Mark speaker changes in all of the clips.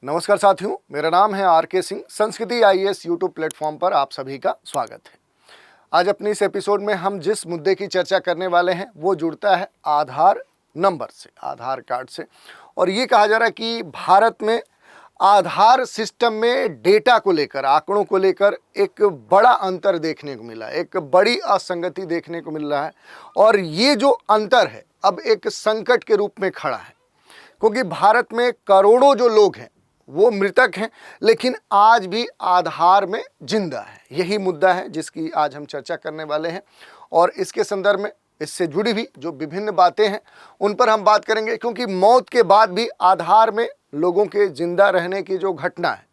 Speaker 1: नमस्कार साथियों, मेरा नाम है आर.के. सिंह। संस्कृति आईएएस यूट्यूब प्लेटफॉर्म पर आप सभी का स्वागत है। आज अपने इस एपिसोड में हम जिस मुद्दे की चर्चा करने वाले हैं वो जुड़ता है आधार नंबर से, आधार कार्ड से। और ये कहा जा रहा है कि भारत में आधार सिस्टम में डेटा को लेकर, आंकड़ों को लेकर एक बड़ा अंतर देखने को मिला है, एक बड़ी असंगति देखने को मिल रहा है। और ये जो अंतर है अब एक संकट के रूप में खड़ा है, क्योंकि भारत में करोड़ों जो लोग हैं वो मृतक हैं, लेकिन आज भी आधार में जिंदा है। यही मुद्दा है जिसकी आज हम चर्चा करने वाले हैं। और इसके संदर्भ में इससे जुड़ी भी जो विभिन्न बातें हैं उन पर हम बात करेंगे, क्योंकि मौत के बाद भी आधार में लोगों के जिंदा रहने की जो घटना है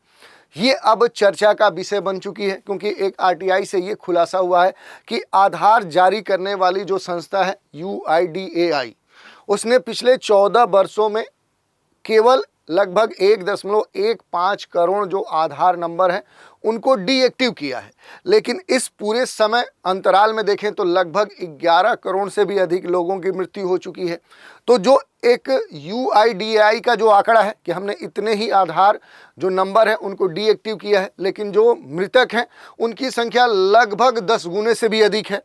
Speaker 1: ये अब चर्चा का विषय बन चुकी है। क्योंकि एक आरटीआई से ये खुलासा हुआ है कि आधार जारी करने वाली जो संस्था है UIDAI, उसने पिछले 14 वर्षों में केवल लगभग 1.15 करोड़ जो आधार नंबर हैं उनको डीएक्टिव किया है। लेकिन इस पूरे समय अंतराल में देखें तो लगभग 11 करोड़ से भी अधिक लोगों की मृत्यु हो चुकी है। तो जो एक UIDAI का जो आंकड़ा है कि हमने इतने ही आधार जो नंबर है उनको डीएक्टिव किया है, लेकिन जो मृतक हैं उनकी संख्या लगभग 10 गुने से भी अधिक है।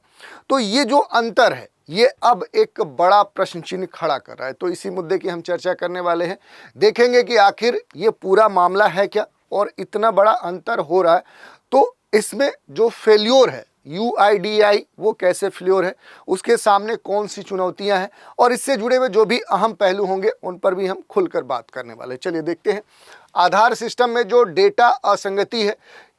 Speaker 1: तो ये जो अंतर है ये अब एक बड़ा प्रश्न चिन्ह खड़ा कर रहा है। तो इसी मुद्दे की हम चर्चा करने वाले हैं। देखेंगे कि आखिर ये पूरा मामला है क्या और इतना बड़ा अंतर हो रहा है तो इसमें जो फेल्योर है UIDAI वो कैसे फेल्योर है, उसके सामने कौन सी चुनौतियां हैं और इससे जुड़े हुए जो भी अहम पहलू होंगे उन पर भी हम खुलकर बात करने वाले हैं। चलिए देखते हैं। आधार सिस्टम में जो डेटा असंगति है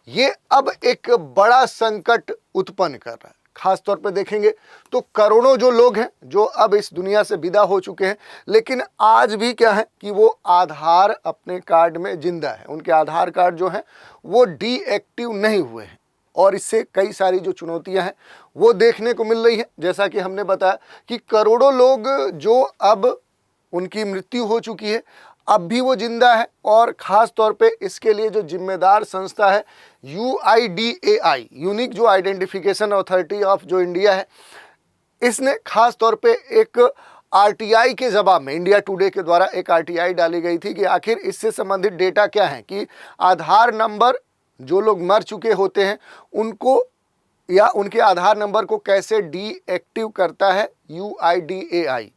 Speaker 1: ये अब एक बड़ा संकट उत्पन्न कर रहा है। खास तौर पे देखेंगे तो करोड़ों जो लोग हैं जो अब इस दुनिया से विदा हो चुके हैं, लेकिन आज भी क्या है कि वो आधार अपने कार्ड में जिंदा है। उनके आधार कार्ड जो हैं वो डीएक्टिव नहीं हुए हैं और इससे कई सारी जो चुनौतियां हैं वो देखने को मिल रही है। जैसा कि हमने बताया कि करोड़ों लोग जो अब उनकी मृत्यु हो चुकी है अब भी वो जिंदा है। और ख़ास तौर पे इसके लिए जो जिम्मेदार संस्था है UIDAI, यूनिक जो आइडेंटिफिकेशन अथॉरिटी ऑफ जो इंडिया है, इसने ख़ास तौर पे एक RTI के जवाब में, इंडिया टुडे के द्वारा एक RTI डाली गई थी कि आखिर इससे संबंधित डेटा क्या है कि आधार नंबर जो लोग मर चुके होते हैं उनको या उनके आधार नंबर को कैसे डीएक्टिव करता है UIDAI।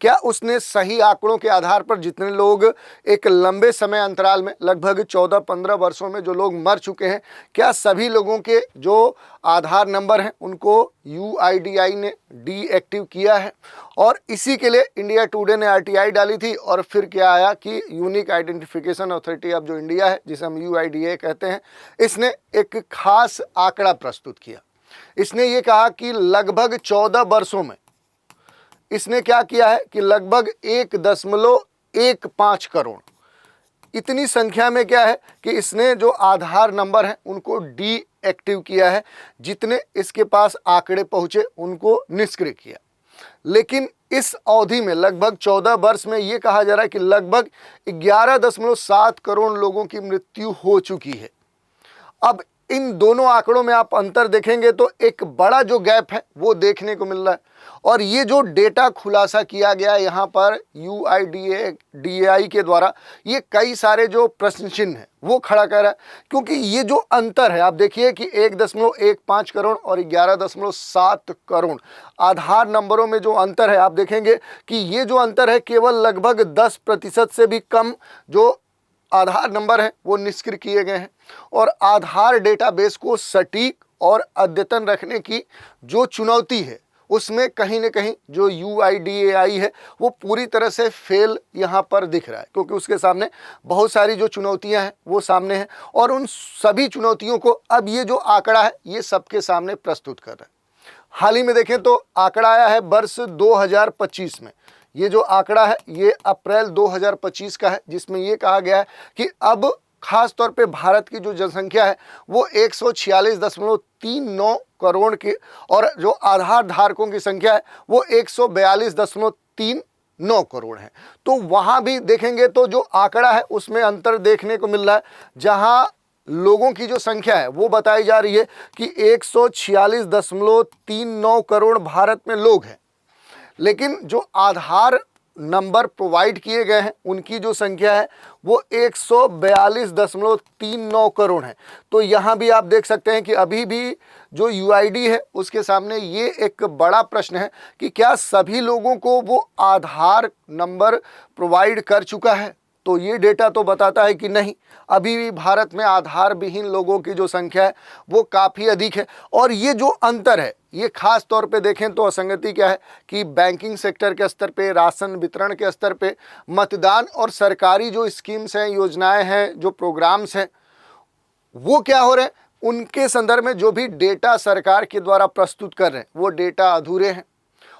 Speaker 1: क्या उसने सही आंकड़ों के आधार पर जितने लोग एक लंबे समय अंतराल में लगभग 14-15 वर्षों में जो लोग मर चुके हैं, क्या सभी लोगों के जो आधार नंबर हैं उनको UIDAI ने डीएक्टिव किया है? और इसी के लिए इंडिया टुडे ने RTI डाली थी। और फिर क्या आया कि यूनिक आइडेंटिफिकेशन अथॉरिटी ऑफ जो इंडिया है, जिसे हम UIDAI कहते हैं, इसने एक खास आंकड़ा प्रस्तुत किया। इसने ये कहा कि लगभग 14 वर्षों में इसने क्या किया है कि लगभग 1.15 करोड़, इतनी संख्या में क्या है कि इसने जो आधार नंबर हैं उनको डीएक्टिव किया है। जितने इसके पास आंकड़े पहुंचे उनको निष्क्रिय किया। लेकिन इस अवधि में लगभग 14 वर्ष में ये कहा जा रहा है कि लगभग 11.7 करोड़ लोगों की मृत्यु हो चुकी है। अब इन दोनों आंकड़ों में आप अंतर देखेंगे तो एक बड़ा जो गैप है वो देखने को मिल रहा है। और ये जो डेटा खुलासा किया गया यहाँ पर UIDAI के द्वारा, ये कई सारे जो प्रश्न चिन्ह है वो खड़ा कर रहा है। क्योंकि ये जो अंतर है, आप देखिए कि 1.15 करोड़ और 11.7 करोड़ आधार नंबरों में जो अंतर है, आप देखेंगे कि ये जो अंतर है केवल लगभग 10% से भी कम जो आधार नंबर हैं वो निष्क्रिय किए गए हैं। और आधार डेटाबेस को सटीक और अद्यतन रखने की जो चुनौती है उसमें कहीं न कहीं जो UIDAI है वो पूरी तरह से फेल यहाँ पर दिख रहा है। क्योंकि उसके सामने बहुत सारी जो चुनौतियाँ हैं वो सामने हैं और उन सभी चुनौतियों को अब ये जो आंकड़ा है ये सबके सामने प्रस्तुत कर रहा है। हाल ही में देखें तो आंकड़ा आया है वर्ष 2025 में। ये जो आंकड़ा है ये अप्रैल 2025 का है, जिसमें ये कहा गया है कि अब खास तौर पे भारत की जो जनसंख्या है वो 146.39 करोड़ की और जो आधार धारकों की संख्या है वो 142.39 करोड़ है। तो वहाँ भी देखेंगे तो जो आंकड़ा है उसमें अंतर देखने को मिल रहा है। जहाँ लोगों की जो संख्या है वो बताई जा रही है कि 146.39 करोड़ भारत में लोग हैं, लेकिन जो आधार नंबर प्रोवाइड किए गए हैं उनकी जो संख्या है वो 142.39 करोड़ है। तो यहाँ भी आप देख सकते हैं कि अभी भी जो यूआईडी है उसके सामने ये एक बड़ा प्रश्न है कि क्या सभी लोगों को वो आधार नंबर प्रोवाइड कर चुका है। तो ये डेटा तो बताता है कि नहीं, अभी भी भारत में आधार विहीन लोगों की जो संख्या है वो काफ़ी अधिक है। और ये जो अंतर है ये खास तौर पे देखें तो असंगति क्या है कि बैंकिंग सेक्टर के स्तर पे, राशन वितरण के स्तर पे, मतदान और सरकारी जो स्कीम्स हैं, योजनाएं हैं, जो प्रोग्राम्स हैं, वो क्या हो रहे हैं, उनके संदर्भ में जो भी डेटा सरकार के द्वारा प्रस्तुत कर रहे हैं वो डेटा अधूरे हैं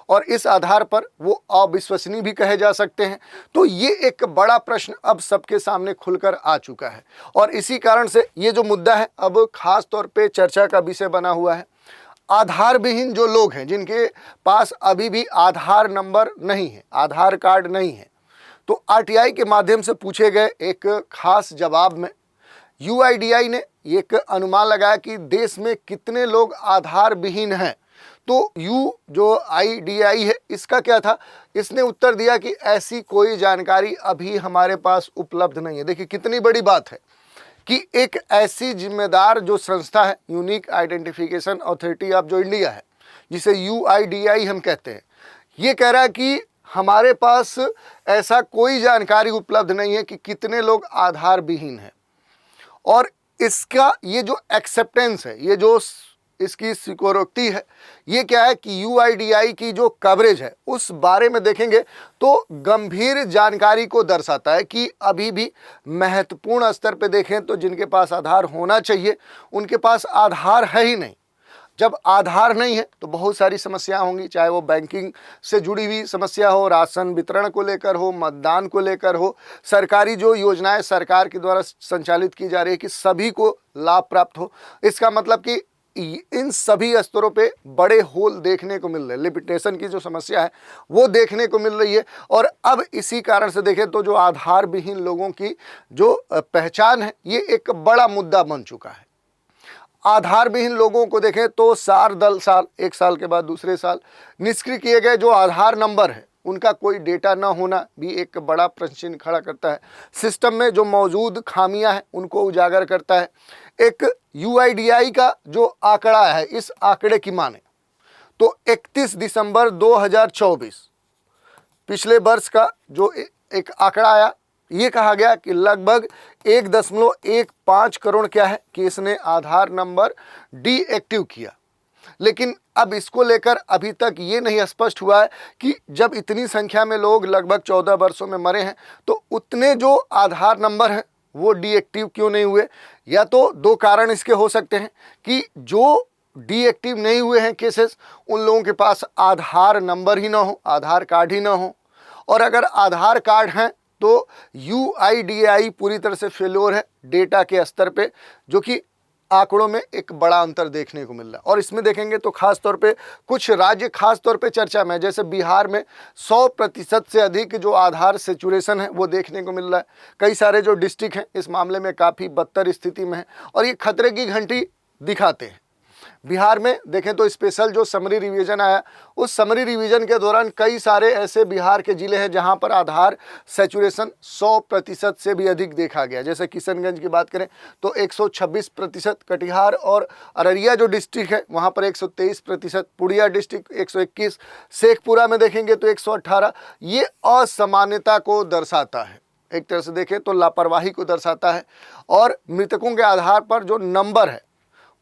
Speaker 1: और इस आधार पर वो अविश्वसनीय भी कहे जा सकते हैं। तो ये एक बड़ा प्रश्न अब सबके सामने खुलकर आ चुका है और इसी कारण से ये जो मुद्दा है अब खास तौर पे चर्चा का विषय बना हुआ है। आधार विहीन जो लोग हैं, जिनके पास अभी भी आधार नंबर नहीं है, आधार कार्ड नहीं है, तो आरटीआई के माध्यम से पूछे गए एक खास जवाब में यूआईडीआई ने एक अनुमान लगाया कि देश में कितने लोग आधार विहीन हैं। तो यू जो आईडीआई है इसका क्या था, इसने उत्तर दिया कि ऐसी कोई जानकारी अभी हमारे पास उपलब्ध नहीं है। देखिए कितनी बड़ी बात है कि एक ऐसी जिम्मेदार जो संस्था है, यूनिक आइडेंटिफिकेशन अथॉरिटी ऑफ जो इंडिया है, जिसे यूआईडीआई हम कहते हैं, ये कह रहा है कि हमारे पास ऐसा कोई जानकारी उपलब्ध नहीं है कि कितने लोग आधार विहीन हैं। और इसका ये जो एक्सेप्टेंस है, ये जो इसकी स्वीकारोक्ति है, ये क्या है कि यूआईडीआई की जो कवरेज है उस बारे में देखेंगे तो गंभीर जानकारी को दर्शाता है कि अभी भी महत्वपूर्ण स्तर पे देखें तो जिनके पास आधार होना चाहिए उनके पास आधार है ही नहीं। जब आधार नहीं है तो बहुत सारी समस्याएं होंगी, चाहे वो बैंकिंग से जुड़ी हुई समस्या हो, राशन वितरण को लेकर हो, मतदान को लेकर हो, सरकारी जो योजनाएं सरकार के द्वारा संचालित की जा रही है कि सभी को लाभ प्राप्त हो। इसका मतलब कि इन सभी स्तरों पे बड़े होल देखने को मिल रहे हैं, लिमिटेशन की जो समस्या है वो देखने को मिल रही है। और अब इसी कारण से देखें तो जो आधार विहीन लोगों की जो पहचान है ये एक बड़ा मुद्दा बन चुका है। आधार विहीन लोगों को देखें तो साल एक साल के बाद दूसरे साल निष्क्रिय किए गए जो आधार नंबर है उनका कोई डेटा न होना भी एक बड़ा प्रश्न चिन्ह खड़ा करता है। सिस्टम में जो मौजूद खामियां हैं उनको उजागर करता है। एक यूआईडीआई का जो आंकड़ा है, इस आंकड़े की माने तो 31 दिसंबर 2024 पिछले वर्ष का जो एक आंकड़ा आया, ये कहा गया कि लगभग 1.15 करोड़ क्या है कि इसने आधार नंबर डीएक्टिव किया। लेकिन अब इसको लेकर अभी तक ये नहीं स्पष्ट हुआ है कि जब इतनी संख्या में लोग लगभग 14 वर्षों में मरे हैं तो उतने जो आधार नंबर हैं वो डीएक्टिव क्यों नहीं हुए। या तो दो कारण इसके हो सकते हैं कि जो डीएक्टिव नहीं हुए हैं केसेस, उन लोगों के पास आधार नंबर ही ना हो, आधार कार्ड ही ना हो, और अगर आधार कार्ड हैं तो यूआईडीआई पूरी तरह से फेल्योर है डेटा के स्तर पे, जो कि आंकड़ों में एक बड़ा अंतर देखने को मिल रहा है। और इसमें देखेंगे तो खास तौर पे कुछ राज्य खास तौर पे चर्चा में, जैसे बिहार में 100% से अधिक जो आधार सेचुरेशन है वो देखने को मिल रहा है। कई सारे जो डिस्ट्रिक्ट हैं इस मामले में काफ़ी बदतर स्थिति में है और ये खतरे की घंटी दिखाते हैं। बिहार में देखें तो स्पेशल जो समरी रिवीजन आया, उस समरी रिवीजन के दौरान कई सारे ऐसे बिहार के ज़िले हैं जहां पर आधार सेचुरेशन 100% से भी अधिक देखा गया। जैसे किशनगंज की बात करें तो 126%, कटिहार और अररिया जो डिस्ट्रिक्ट है वहां पर 123%, पूर्णिया डिस्ट्रिक्ट 121, शेखपुरा में देखेंगे तो 118। ये असामान्यता को दर्शाता है, एक तरह से देखें तो लापरवाही को दर्शाता है। और मृतकों के आधार पर जो नंबर है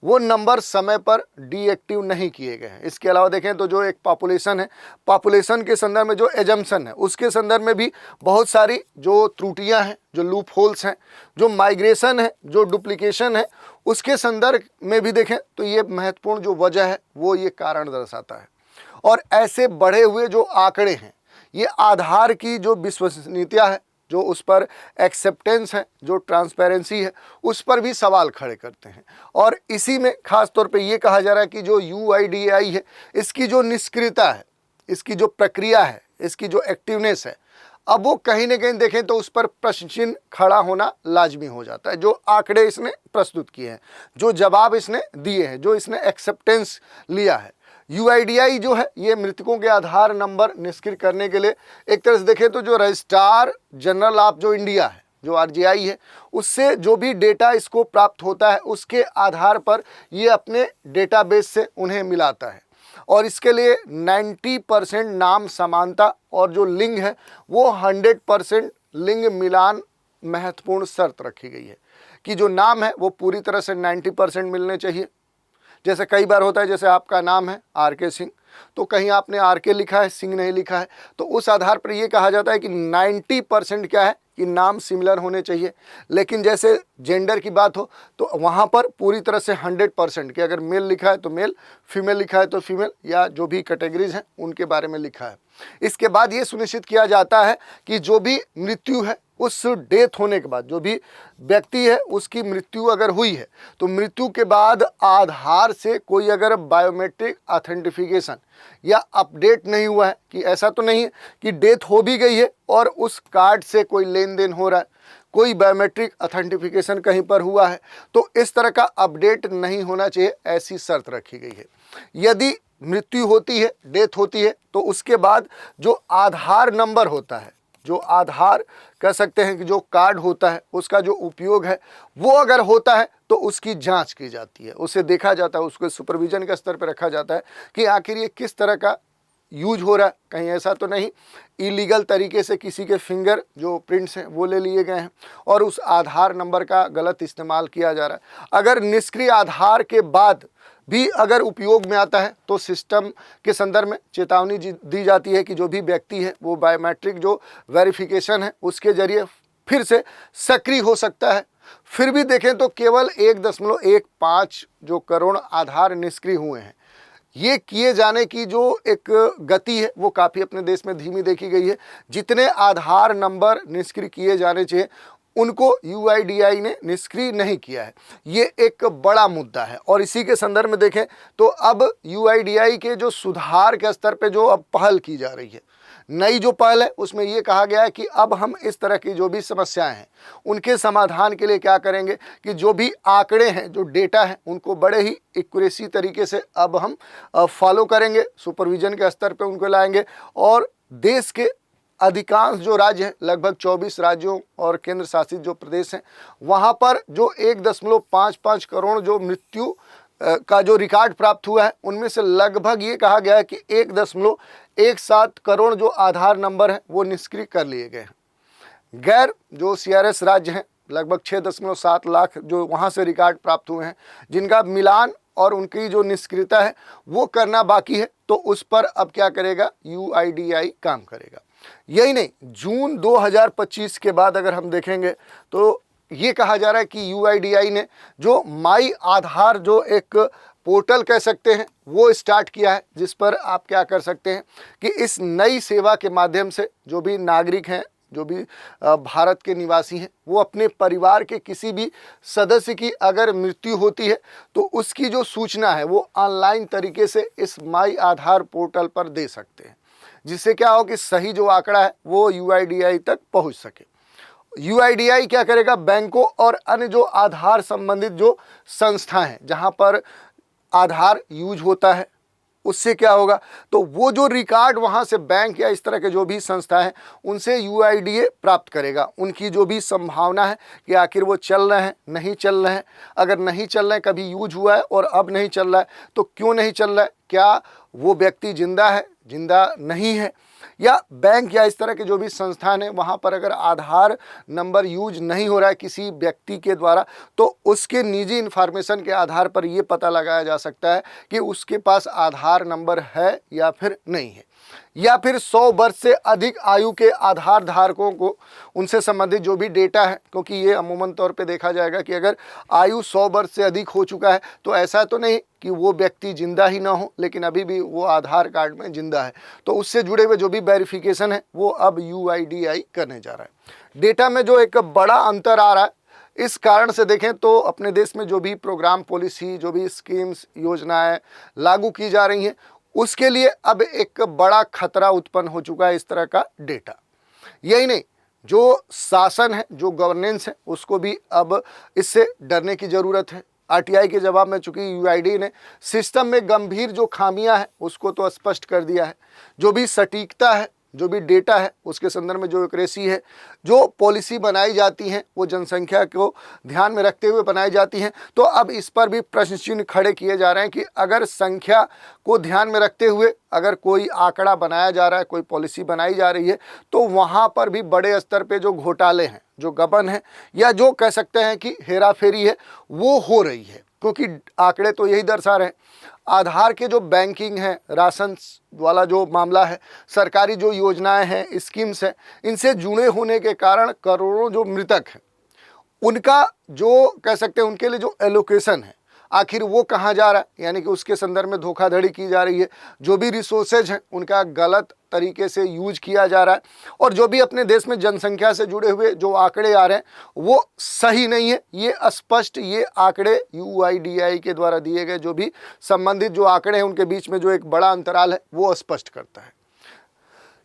Speaker 1: वो नंबर समय पर डीएक्टिव नहीं किए गए हैं। इसके अलावा देखें तो जो एक पॉपुलेशन है, पॉपुलेशन के संदर्भ में जो एजम्पशन है उसके संदर्भ में भी बहुत सारी जो त्रुटियां हैं, जो लूप होल्स हैं, जो माइग्रेशन है, जो डुप्लीकेशन है, उसके संदर्भ में भी देखें तो ये महत्वपूर्ण जो वजह है वो ये कारण दर्शाता है। और ऐसे बढ़े हुए जो आंकड़े हैं ये आधार की जो विश्वसनीयता है, जो उस पर एक्सेप्टेंस है, जो ट्रांसपेरेंसी है, उस पर भी सवाल खड़े करते हैं। और इसी में खास तौर पे ये कहा जा रहा है कि जो यूआईडीआई है इसकी जो निष्क्रियता है, इसकी जो प्रक्रिया है, इसकी जो एक्टिवनेस है, अब वो कहीं ना कहीं देखें तो उस पर प्रश्न चिन्ह खड़ा होना लाजमी हो जाता है। जो आंकड़े इसने प्रस्तुत किए हैं, जो जवाब इसने दिए हैं, जो इसने एक्सेप्टेंस लिया है, यूआईडीआई जो है ये मृतकों के आधार नंबर निष्क्रिय करने के लिए एक तरह से देखें तो जो रजिस्ट्रार जनरल ऑफ जो इंडिया है, जो आरजीआई है, उससे जो भी डेटा इसको प्राप्त होता है उसके आधार पर ये अपने डेटाबेस से उन्हें मिलाता है। और इसके लिए 90% नाम समानता और जो लिंग है वो 100% लिंग मिलान महत्वपूर्ण शर्त रखी गई है कि जो नाम है वो पूरी तरह से 90% मिलने चाहिए। जैसे कई बार होता है, जैसे आपका नाम है आर.के. सिंह, तो कहीं आपने आर.के. लिखा है, सिंह नहीं लिखा है, तो उस आधार पर ये कहा जाता है कि 90% क्या है कि नाम सिमिलर होने चाहिए। लेकिन जैसे जेंडर की बात हो तो वहाँ पर पूरी तरह से 100% कि अगर मेल लिखा है तो मेल, फीमेल लिखा है तो फीमेल, या जो भी कैटेगरीज हैं उनके बारे में लिखा है। इसके बाद ये सुनिश्चित किया जाता है कि जो भी मृत्यु है उस डेथ होने के बाद, जो भी व्यक्ति है उसकी मृत्यु अगर हुई है तो मृत्यु के बाद आधार से कोई अगर बायोमेट्रिक ऑथेंटिफिकेशन या अपडेट नहीं हुआ है, कि ऐसा तो नहीं है कि डेथ हो भी गई है और उस कार्ड से कोई लेन देन हो रहा है, कोई बायोमेट्रिक ऑथेंटिफिकेशन कहीं पर हुआ है, तो इस तरह का अपडेट नहीं होना चाहिए, ऐसी शर्त रखी गई है। यदि मृत्यु होती है, डेथ होती है, तो उसके बाद जो आधार नंबर होता है, जो आधार कह सकते हैं कि जो कार्ड होता है उसका जो उपयोग है वो अगर होता है तो उसकी जांच की जाती है, उसे देखा जाता है, उसको सुपरविजन के स्तर पर रखा जाता है कि आखिर ये किस तरह का यूज हो रहा है, कहीं ऐसा तो नहीं इलीगल तरीके से किसी के फिंगर जो प्रिंट्स हैं वो ले लिए गए हैं और उस आधार नंबर का गलत इस्तेमाल किया जा रहा है। अगर निष्क्रिय आधार के बाद भी अगर उपयोग में आता है तो सिस्टम के संदर्भ में चेतावनी दी जाती है कि जो भी व्यक्ति है वो बायोमेट्रिक जो वेरिफिकेशन है उसके जरिए फिर से सक्रिय हो सकता है। फिर भी देखें तो केवल 1.15 जो करोड़ आधार निष्क्रिय हुए हैं। ये किए जाने की जो एक गति है वो काफ़ी अपने देश में धीमी देखी गई है। जितने आधार नंबर निष्क्रिय किए जाने चाहिए उनको यूआईडीआई ने निष्क्रिय नहीं किया है। ये एक बड़ा मुद्दा है और इसी के संदर्भ में देखें तो अब यूआईडीआई के जो सुधार के स्तर पे जो अब पहल की जा रही है, नई जो पहल है उसमें ये कहा गया है कि अब हम इस तरह की जो भी समस्याएं हैं उनके समाधान के लिए क्या करेंगे कि जो भी आंकड़े हैं, जो डेटा है, उनको बड़े ही एक्यूरेसी तरीके से अब हम फॉलो करेंगे, सुपरविजन के स्तर पे उनको लाएंगे और देश के अधिकांश जो राज्य हैं, लगभग 24 राज्यों और केंद्र शासित जो प्रदेश हैं, वहाँ पर जो 1.55 करोड़ जो मृत्यु का जो रिकॉर्ड प्राप्त हुआ है उनमें से लगभग ये कहा गया है कि 1.17 करोड़ जो आधार नंबर हैं वो निष्क्रिय कर लिए गए हैं। गैर जो सीआरएस राज्य हैं, लगभग 6.7 लाख जो वहाँ से रिकॉर्ड प्राप्त हुए हैं, जिनका मिलान और उनकी जो निष्क्रियता है वो करना बाकी है, तो उस पर अब क्या करेगा, यूआईडीआई काम करेगा। यही नहीं, जून 2025 के बाद अगर हम देखेंगे तो ये कहा जा रहा है कि यूआईडीआई ने जो माई आधार जो एक पोर्टल कह सकते हैं वो स्टार्ट किया है, जिस पर आप क्या कर सकते हैं कि इस नई सेवा के माध्यम से जो भी नागरिक हैं, जो भी भारत के निवासी हैं, वो अपने परिवार के किसी भी सदस्य की अगर मृत्यु होती है तो उसकी जो सूचना है वो ऑनलाइन तरीके से इस माई आधार पोर्टल पर दे सकते हैं, जिससे क्या हो कि सही जो आंकड़ा है वो यूआईडीआई तक पहुंच सके। यूआईडीआई क्या करेगा, बैंकों और अन्य जो आधार संबंधित जो संस्थाएं हैं जहां पर आधार यूज होता है, उससे क्या होगा तो वो जो रिकॉर्ड वहां से बैंक या इस तरह के जो भी संस्था है उनसे यूआईडीए प्राप्त करेगा। उनकी जो भी संभावना है कि आखिर वो चल रहे हैं, नहीं चल रहे हैं, अगर नहीं चल रहे हैं, कभी यूज हुआ है और अब नहीं चल रहा है तो क्यों नहीं चल रहा है, क्या वो व्यक्ति जिंदा है, जिंदा नहीं है, या बैंक या इस तरह के जो भी संस्थान है वहाँ पर अगर आधार नंबर यूज नहीं हो रहा है किसी व्यक्ति के द्वारा तो उसके निजी इन्फॉर्मेशन के आधार पर ये पता लगाया जा सकता है कि उसके पास आधार नंबर है या फिर नहीं है। या फिर 100 वर्ष से अधिक आयु के आधार धारकों को उनसे संबंधित जो भी डेटा है, क्योंकि ये अमूमन तौर पे देखा जाएगा कि अगर आयु 100 वर्ष से अधिक हो चुका है तो ऐसा तो नहीं कि वो व्यक्ति जिंदा ही ना हो, लेकिन अभी भी वो आधार कार्ड में जिंदा है, तो उससे जुड़े हुए जो भी वेरिफिकेशन है वो अब यूआईडीआई करने जा रहा है। डेटा में जो एक बड़ा अंतर आ रहा है, इस कारण से देखें तो अपने देश में जो भी प्रोग्राम, पॉलिसी, जो भी स्कीम्स, योजनाएं लागू की जा रही हैं उसके लिए अब एक बड़ा खतरा उत्पन्न हो चुका है इस तरह का डेटा। यही नहीं, जो शासन है, जो गवर्नेंस है, उसको भी अब इससे डरने की ज़रूरत है। आरटीआई के जवाब में चूंकि यूआईडी ने सिस्टम में गंभीर जो खामियां हैं उसको तो स्पष्ट कर दिया है। जो भी सटीकता है, जो भी डेटा है, उसके संदर्भ में जो एक्यूरेसी है, जो पॉलिसी बनाई जाती हैं वो जनसंख्या को ध्यान में रखते हुए बनाई जाती हैं। तो अब इस पर भी प्रश्न चिन्ह खड़े किए जा रहे हैं कि अगर संख्या को ध्यान में रखते हुए अगर कोई आंकड़ा बनाया जा रहा है, कोई पॉलिसी बनाई जा रही है, तो वहाँ पर भी बड़े स्तर पे जो घोटाले हैं, जो गबन है, या जो कह सकते हैं कि हेराफेरी है, वो हो रही है। क्योंकि आंकड़े तो यही दर्शा रहे हैं। आधार के जो बैंकिंग है, राशन वाला जो मामला है, सरकारी जो योजनाएं हैं, स्कीम्स हैं, इनसे जुड़े होने के कारण करोड़ों जो मृतक हैं उनका जो कह सकते हैं उनके लिए जो एलोकेशन है, आखिर वो कहाँ जा रहा है, यानी कि उसके संदर्भ में धोखाधड़ी की जा रही है। जो भी रिसोर्सेज हैं उनका गलत तरीके से यूज किया जा रहा है, और जो भी अपने देश में जनसंख्या से जुड़े हुए जो आंकड़े आ रहे हैं वो सही नहीं है। ये स्पष्ट ये आंकड़े यूआईडीआई के द्वारा दिए गए जो भी संबंधित जो आंकड़े हैं उनके बीच में जो एक बड़ा अंतराल है वो स्पष्ट करता है।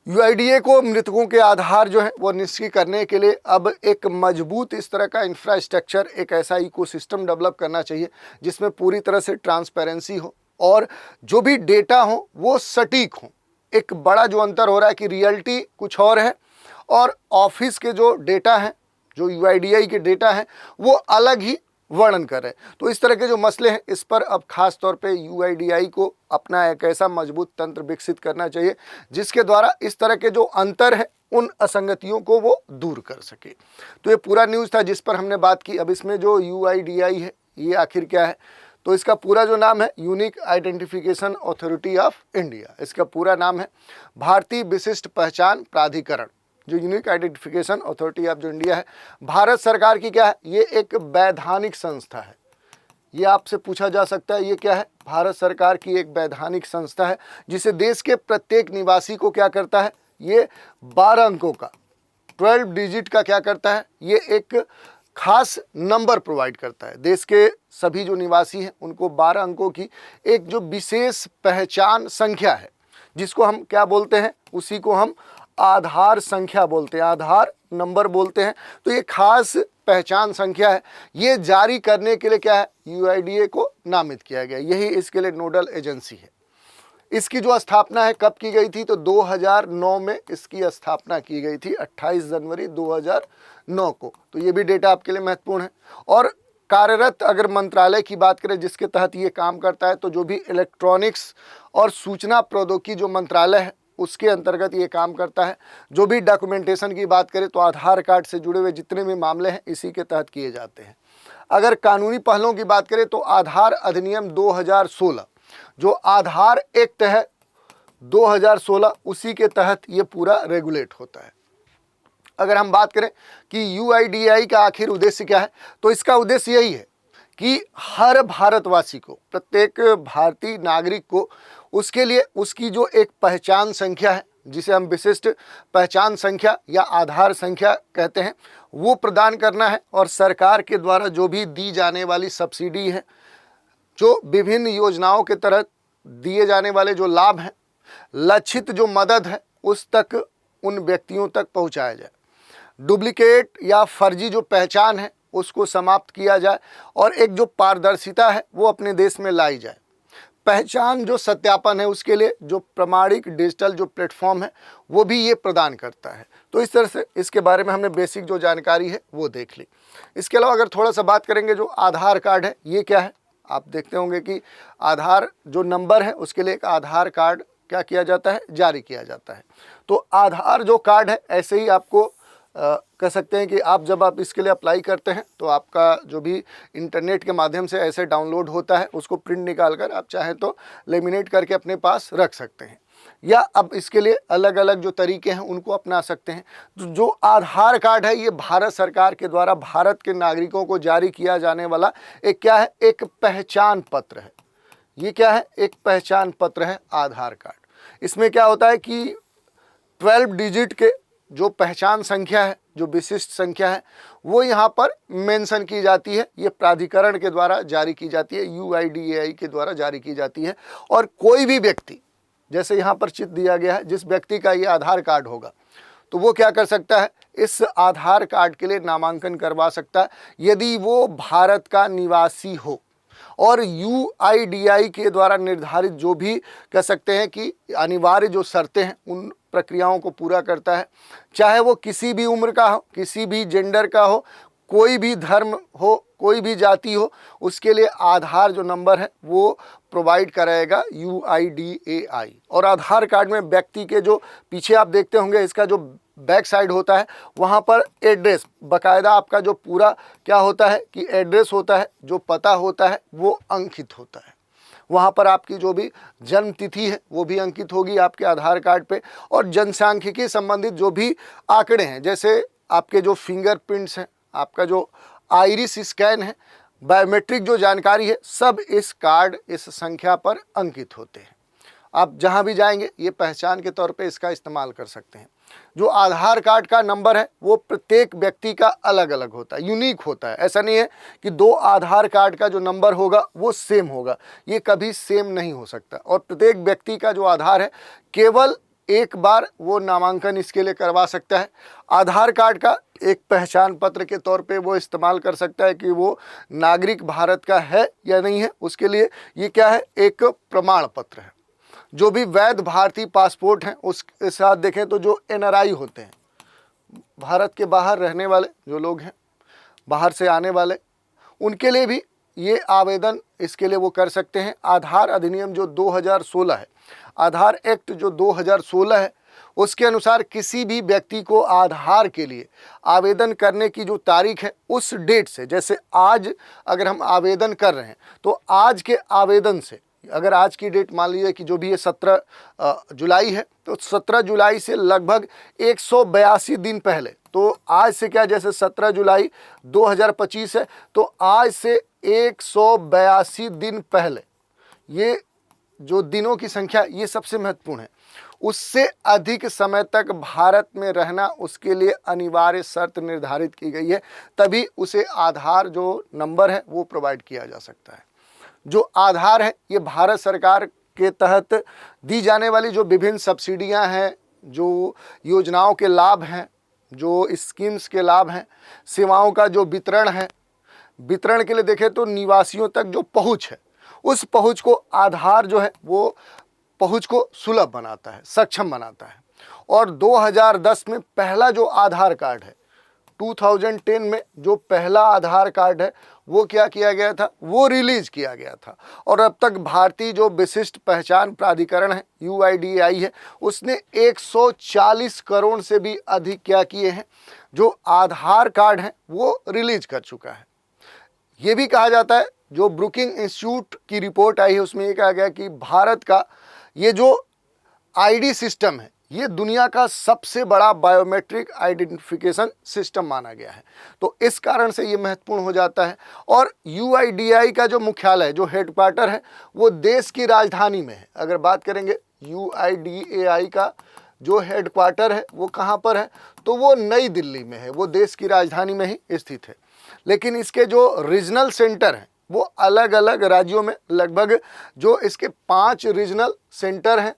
Speaker 1: यूआईडीए को मृतकों के आधार जो है वो निश्चित करने के लिए अब एक मजबूत इस तरह का इंफ्रास्ट्रक्चर, एक ऐसा इकोसिस्टम डेवलप करना चाहिए जिसमें पूरी तरह से ट्रांसपेरेंसी हो और जो भी डेटा हो वो सटीक हो। एक बड़ा जो अंतर हो रहा है कि रियलिटी कुछ और है और ऑफिस के जो डेटा हैं, जो यूआईडीआई के डेटा हैं, वो अलग ही वर्णन कर रहे हैं। तो इस तरह के जो मसले हैं इस पर अब खास तौर पे यूआईडीआई को अपना एक ऐसा मजबूत तंत्र विकसित करना चाहिए जिसके द्वारा इस तरह के जो अंतर है उन असंगतियों को वो दूर कर सके। तो ये पूरा न्यूज़ था जिस पर हमने बात की। अब इसमें जो यूआईडीआई है ये आखिर क्या है, तो इसका पूरा जो नाम है unique identification authority of India. इसका पूरा नाम है भारतीय विशिष्ट पहचान प्राधिकरण। जो यूनिक आइडेंटिफिकेशन अथॉरिटी ऑफ जो इंडिया है, भारत सरकार की क्या है, ये एक वैधानिक संस्था है। ये आपसे पूछा जा सकता है ये क्या है, भारत सरकार की एक वैधानिक संस्था है जिसे देश के प्रत्येक निवासी को क्या करता है, ये 12 अंकों का 12 डिजिट का क्या करता है, ये एक खास नंबर प्रोवाइड करता है। देश के सभी जो निवासी हैं उनको 12 अंकों की एक जो विशेष पहचान संख्या है जिसको हम क्या बोलते हैं, उसी को हम आधार संख्या बोलते हैं, आधार नंबर बोलते हैं। तो ये खास पहचान संख्या है, ये जारी करने के लिए क्या है, यूआईडीए को नामित किया गया। यही इसके लिए नोडल एजेंसी है। इसकी जो स्थापना है कब की गई थी, तो 2009 में इसकी स्थापना की गई थी, 28 जनवरी 2009 को। तो ये भी डेटा आपके लिए महत्वपूर्ण है। और कार्यरत अगर मंत्रालय की बात करें जिसके तहत ये काम करता है, तो जो भी इलेक्ट्रॉनिक्स और सूचना प्रौद्योगिकी जो मंत्रालय है उसके अंतर्गत ये काम करता है। जो भी डॉक्यूमेंटेशन की बात करें तो आधार कार्ड से जुड़े हुए जितने भी मामले हैं इसी के तहत किए जाते हैं। अगर कानूनी पहलुओं की बात करें तो आधार अधिनियम 2016 जो आधार एक्ट है 2016 उसी के तहत ये पूरा रेगुलेट होता है। अगर हम बात करें कि यूआईडीआई का आखिर उद्देश्य क्या है, तो इसका उद्देश्य यही है कि हर भारतवासी को, प्रत्येक भारतीय नागरिक को उसके लिए उसकी जो एक पहचान संख्या है जिसे हम विशिष्ट पहचान संख्या या आधार संख्या कहते हैं वो प्रदान करना है। और सरकार के द्वारा जो भी दी जाने वाली सब्सिडी है, जो विभिन्न योजनाओं के तहत दिए जाने वाले जो लाभ हैं, लक्षित जो मदद है उस तक उन व्यक्तियों तक पहुंचाया जाए। डुप्लीकेट या फर्जी जो पहचान है उसको समाप्त किया जाए और एक जो पारदर्शिता है वो अपने देश में लाई जाए। पहचान जो सत्यापन है उसके लिए जो प्रमाणिक डिजिटल जो प्लेटफॉर्म है वो भी ये प्रदान करता है। तो इस तरह से इसके बारे में हमने बेसिक जो जानकारी है वो देख ली। इसके अलावा अगर थोड़ा सा बात करेंगे जो आधार कार्ड है ये क्या है, आप देखते होंगे कि आधार जो नंबर है उसके लिए एक आधार कार्ड क्या किया जाता है, जारी किया जाता है। तो आधार जो कार्ड है ऐसे ही आपको कह सकते हैं कि आप जब आप इसके लिए अप्लाई करते हैं तो आपका जो भी इंटरनेट के माध्यम से ऐसे डाउनलोड होता है उसको प्रिंट निकाल कर आप चाहें तो लेमिनेट करके अपने पास रख सकते हैं, या अब इसके लिए अलग अलग जो तरीके हैं उनको अपना सकते हैं। तो जो आधार कार्ड है ये भारत सरकार के द्वारा भारत के नागरिकों को जारी किया जाने वाला एक क्या है, एक पहचान पत्र है। ये क्या है, एक पहचान पत्र है आधार कार्ड। इसमें क्या होता है कि 12 डिजिट के जो पहचान संख्या है, जो विशिष्ट संख्या है वो यहाँ पर मेंशन की जाती है। ये प्राधिकरण के द्वारा जारी की जाती है, यूआईडीएआई के द्वारा जारी की जाती है। और कोई भी व्यक्ति, जैसे यहाँ पर चित्र दिया गया है, जिस व्यक्ति का ये आधार कार्ड होगा तो वो क्या कर सकता है, इस आधार कार्ड के लिए नामांकन करवा सकता है यदि वो भारत का निवासी हो। और UIDAI के द्वारा निर्धारित जो भी कह सकते हैं कि अनिवार्य जो शर्तें हैं उन प्रक्रियाओं को पूरा करता है। चाहे वो किसी भी उम्र का हो, किसी भी जेंडर का हो, कोई भी धर्म हो, कोई भी जाति हो, उसके लिए आधार जो नंबर है वो प्रोवाइड कराएगा UIDAI। और आधार कार्ड में व्यक्ति के जो पीछे आप देखते होंगे इसका जो बैक साइड होता है वहाँ पर एड्रेस, बाकायदा आपका जो पूरा क्या होता है कि एड्रेस होता है, जो पता होता है वो अंकित होता है। वहाँ पर आपकी जो भी जन्म तिथि है वो भी अंकित होगी आपके आधार कार्ड पे। और जनसांख्यिकी संबंधित जो भी आंकड़े हैं, जैसे आपके जो फिंगरप्रिंट्स हैं, आपका जो आइरिस स्कैन है, बायोमेट्रिक जो जानकारी है, सब इस कार्ड, इस संख्या पर अंकित होते हैं। आप जहां भी जाएंगे ये पहचान के तौर पे इसका इस्तेमाल कर सकते हैं। जो आधार कार्ड का नंबर है वो प्रत्येक व्यक्ति का अलग अलग होता है, यूनिक होता है। ऐसा नहीं है कि दो आधार कार्ड का जो नंबर होगा वो सेम होगा, ये कभी सेम नहीं हो सकता। और प्रत्येक व्यक्ति का जो आधार है केवल एक बार वो नामांकन इसके लिए करवा सकता है। आधार कार्ड का एक पहचान पत्र के तौर पे वो इस्तेमाल कर सकता है कि वो नागरिक भारत का है या नहीं है। उसके लिए ये क्या है, एक प्रमाण पत्र है। जो भी वैध भारतीय पासपोर्ट हैं उसके साथ देखें तो जो NRI होते हैं, भारत के बाहर रहने वाले जो लोग हैं, बाहर से आने वाले, उनके लिए भी ये आवेदन इसके लिए वो कर सकते हैं। आधार अधिनियम जो 2016 है, आधार एक्ट जो 2016 है, उसके अनुसार किसी भी व्यक्ति को आधार के लिए आवेदन करने की जो तारीख है उस डेट से, जैसे आज अगर हम आवेदन कर रहे हैं तो आज के आवेदन से, अगर आज की डेट मान लीजिए कि जो भी ये 17 जुलाई है, तो 17 जुलाई से लगभग 182 दिन पहले, तो आज से क्या, जैसे 17 जुलाई 2025 है तो आज से 182 दिन पहले, ये जो दिनों की संख्या ये सबसे महत्वपूर्ण है। उससे अधिक समय तक भारत में रहना उसके लिए अनिवार्य शर्त निर्धारित की गई है, तभी उसे आधार जो नंबर है वो प्रोवाइड किया जा सकता है। जो आधार है ये भारत सरकार के तहत दी जाने वाली जो विभिन्न सब्सिडियां हैं, जो योजनाओं के लाभ हैं, जो स्कीम्स के लाभ हैं, सेवाओं का जो वितरण है, वितरण के लिए देखें तो निवासियों तक जो पहुंच है, उस पहुंच को आधार जो है वो पहुंच को सुलभ बनाता है, सक्षम बनाता है। और 2010 में पहला जो आधार कार्ड है, 2010 में जो पहला आधार कार्ड है वो क्या किया गया था, वो रिलीज किया गया था। और अब तक भारतीय जो विशिष्ट पहचान प्राधिकरण है UIDAI है, उसने 140 करोड़ से भी अधिक क्या किए हैं, जो आधार कार्ड हैं वो रिलीज कर चुका है। ये भी कहा जाता है, जो ब्रुकिंग इंस्टीट्यूट की रिपोर्ट आई है उसमें ये कहा गया कि भारत का ये जो ID सिस्टम है ये दुनिया का सबसे बड़ा बायोमेट्रिक आइडेंटिफिकेशन सिस्टम माना गया है। तो इस कारण से ये महत्वपूर्ण हो जाता है। और UIDAI का जो मुख्यालय, जो हेडक्वार्टर है, वो देश की राजधानी में है। अगर बात करेंगे UIDAI का जो हेडक्वार्टर है वो कहाँ पर है, तो वो नई दिल्ली में है, वो देश की राजधानी में ही स्थित है। लेकिन इसके जो रीजनल सेंटर हैं वो अलग अलग राज्यों में, लगभग जो इसके 5 रीजनल सेंटर हैं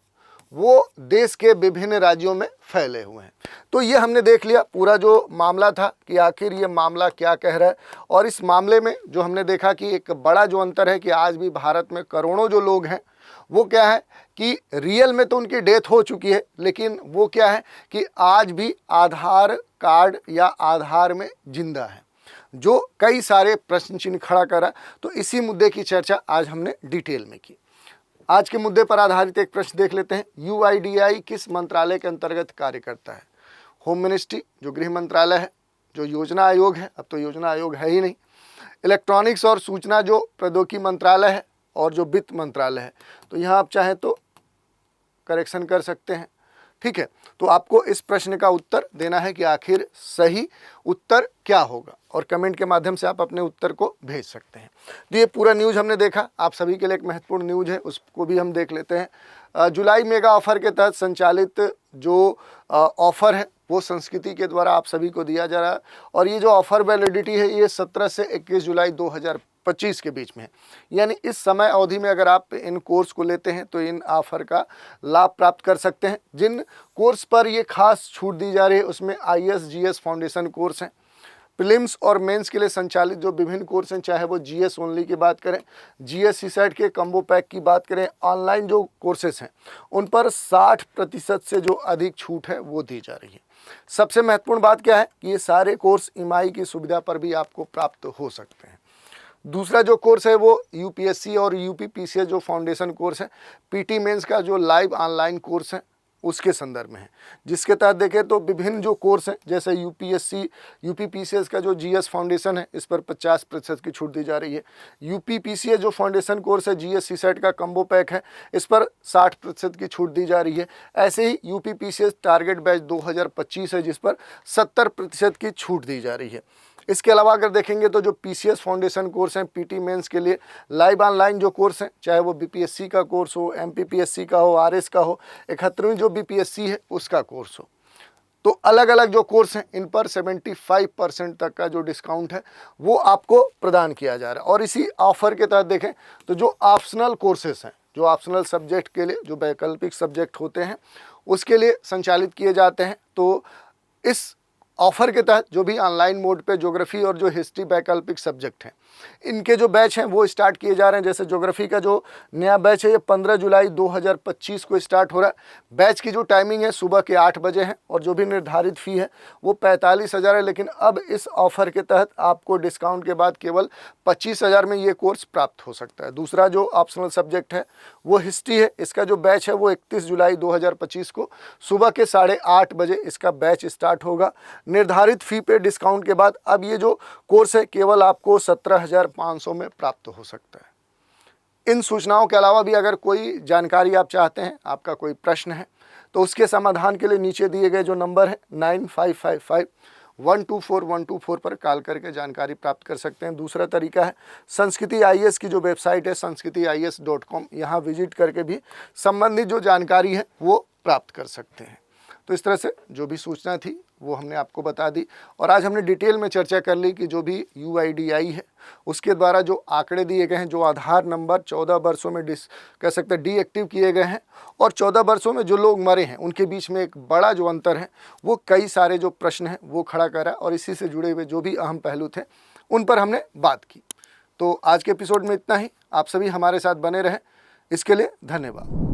Speaker 1: वो देश के विभिन्न राज्यों में फैले हुए हैं। तो ये हमने देख लिया पूरा जो मामला था कि आखिर ये मामला क्या कह रहा है। और इस मामले में जो हमने देखा कि एक बड़ा जो अंतर है कि आज भी भारत में करोड़ों जो लोग हैं वो क्या है कि रियल में तो उनकी डेथ हो चुकी है, लेकिन वो क्या है कि आज भी आधार कार्ड या आधार में जिंदा है, जो कई सारे प्रश्न चिन्ह खड़ा करा। तो इसी मुद्दे की चर्चा आज हमने डिटेल में की। आज के मुद्दे पर आधारित एक प्रश्न देख लेते हैं। UIDAI किस मंत्रालय के अंतर्गत कार्य करता है? होम मिनिस्ट्री जो गृह मंत्रालय है, जो योजना आयोग है, अब तो योजना आयोग है ही नहीं, इलेक्ट्रॉनिक्स और सूचना जो प्रौद्योगिकी मंत्रालय है, और जो वित्त मंत्रालय है। तो यहाँ आप चाहें तो करेक्शन कर सकते हैं, ठीक है। तो आपको इस प्रश्न का उत्तर देना है कि आखिर सही उत्तर क्या होगा, और कमेंट के माध्यम से आप अपने उत्तर को भेज सकते हैं। तो ये पूरा न्यूज़ हमने देखा, आप सभी के लिए एक महत्वपूर्ण न्यूज़ है, उसको भी हम देख लेते हैं। जुलाई मेगा ऑफर के तहत संचालित जो ऑफर है वो संस्कृति के द्वारा आप सभी को दिया जा रहा है। और ये जो ऑफर वैलिडिटी है ये 17 से 21 जुलाई 2025 के बीच में है। यानी इस समय अवधि में अगर आप इन कोर्स को लेते हैं तो इन ऑफर का लाभ प्राप्त कर सकते हैं। जिन कोर्स पर ये खास छूट दी जा रही है उसमें ISGS फाउंडेशन कोर्स हैं, प्रीलिम्स और मेंस के लिए संचालित जो विभिन्न कोर्स हैं, चाहे वो जीएस ओनली की बात करें, जीएस सीसेट के कम्बो पैक की बात करें, ऑनलाइन जो कोर्सेज हैं उन पर 60% से जो अधिक छूट है वो दी जा रही है। सबसे महत्वपूर्ण बात क्या है कि ये सारे कोर्स ईएमआई की सुविधा पर भी आपको प्राप्त हो सकते हैं। दूसरा जो कोर्स है वो यूपीएससी और यूपीपीसीएस जो फाउंडेशन कोर्स है, पीटी मेंस का जो लाइव ऑनलाइन कोर्स है उसके संदर्भ में है, जिसके तहत देखें तो विभिन्न जो कोर्स हैं जैसे यूपीएससी यूपीपीसीएस का जो जीएस फाउंडेशन है इस पर 50% की छूट दी जा रही है। यूपीपीसीएस जो फाउंडेशन कोर्स है जीएस सीसेट का कम्बो पैक है इस पर 60% की छूट दी जा रही है। ऐसे ही यूपीपीसीएस टारगेट बैच 2025 है जिस पर 70% की छूट दी जा रही है। इसके अलावा अगर देखेंगे तो जो पीसीएस फाउंडेशन कोर्स हैं पीटी मेंस के लिए लाइव ऑनलाइन जो कोर्स हैं, चाहे वो बीपीएससी का कोर्स हो, एमपीपीएससी का हो, आरएस का हो, 71वीं जो बीपीएससी है उसका कोर्स हो, तो अलग अलग जो कोर्स हैं इन पर 75% तक का जो डिस्काउंट है वो आपको प्रदान किया जा रहा है। और इसी ऑफर के तहत देखें तो जो ऑप्शनल कोर्सेस हैं, जो ऑप्शनल सब्जेक्ट के लिए जो वैकल्पिक सब्जेक्ट होते हैं उसके लिए संचालित किए जाते हैं, तो इस ऑफर के तहत जो भी ऑनलाइन मोड पे ज्योग्राफी और जो हिस्ट्री वैकल्पिक सब्जेक्ट हैं इनके जो बैच हैं वो स्टार्ट किए जा रहे हैं। जैसे ज्योग्राफी का जो नया बैच है ये 15 जुलाई 2025 को स्टार्ट हो रहा है। बैच की जो टाइमिंग है सुबह के 8 बजे है और जो भी निर्धारित फ़ी है वो 45,000 है, लेकिन अब इस ऑफ़र के तहत आपको डिस्काउंट के बाद केवल 25,000 में ये कोर्स प्राप्त हो सकता है। दूसरा जो ऑप्शनल सब्जेक्ट है वो हिस्ट्री है। इसका जो बैच है वो 31 जुलाई 2025 को सुबह के 8:30 बजे इसका बैच स्टार्ट होगा। निर्धारित फ़ी पे डिस्काउंट के बाद अब ये जो कोर्स है केवल आपको 17,500 में प्राप्त हो सकता है। इन सूचनाओं के अलावा भी अगर कोई जानकारी आप चाहते हैं, आपका कोई प्रश्न है, तो उसके समाधान के लिए नीचे दिए गए जो नंबर है 9555124124 पर कॉल करके जानकारी प्राप्त कर सकते हैं। दूसरा तरीका है संस्कृति आईएएस की जो वेबसाइट है sanskrithias.com, यहाँ विजिट करके भी संबंधित जो जानकारी है वो प्राप्त कर सकते हैं। तो इस तरह से जो भी सूचना थी वो हमने आपको बता दी और आज हमने डिटेल में चर्चा कर ली कि जो भी यूआईडीआई है उसके द्वारा जो आंकड़े दिए गए हैं, जो आधार नंबर 14 वर्षों में कह सकते हैं डीएक्टिव किए गए हैं और 14 वर्षों में जो लोग मरे हैं उनके बीच में एक बड़ा जो अंतर है वो कई सारे जो प्रश्न हैं वो खड़ा करा और इसी से जुड़े हुए जो भी अहम पहलू थे उन पर हमने बात की। तो आज के एपिसोड में इतना ही। आप सभी हमारे साथ बने रहें, इसके लिए धन्यवाद।